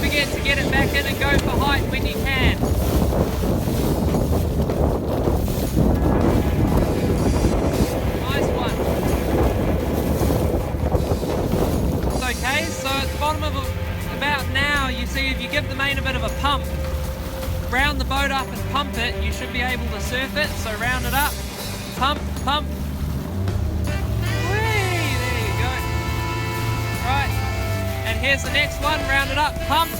forget to get it back in and go for height when you can. Nice one. Okay, so at the bottom of about now, you see if you give the main a bit of a pump, round the boat up and pump it, you should be able to surf it. So round it up, pump, pump. Whee, there you go. Right, and here's the next one, round it up, pump.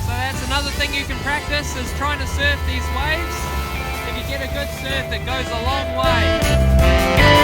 So that's another thing you can practice, is trying to surf these waves. If you get a good surf, it goes a long way.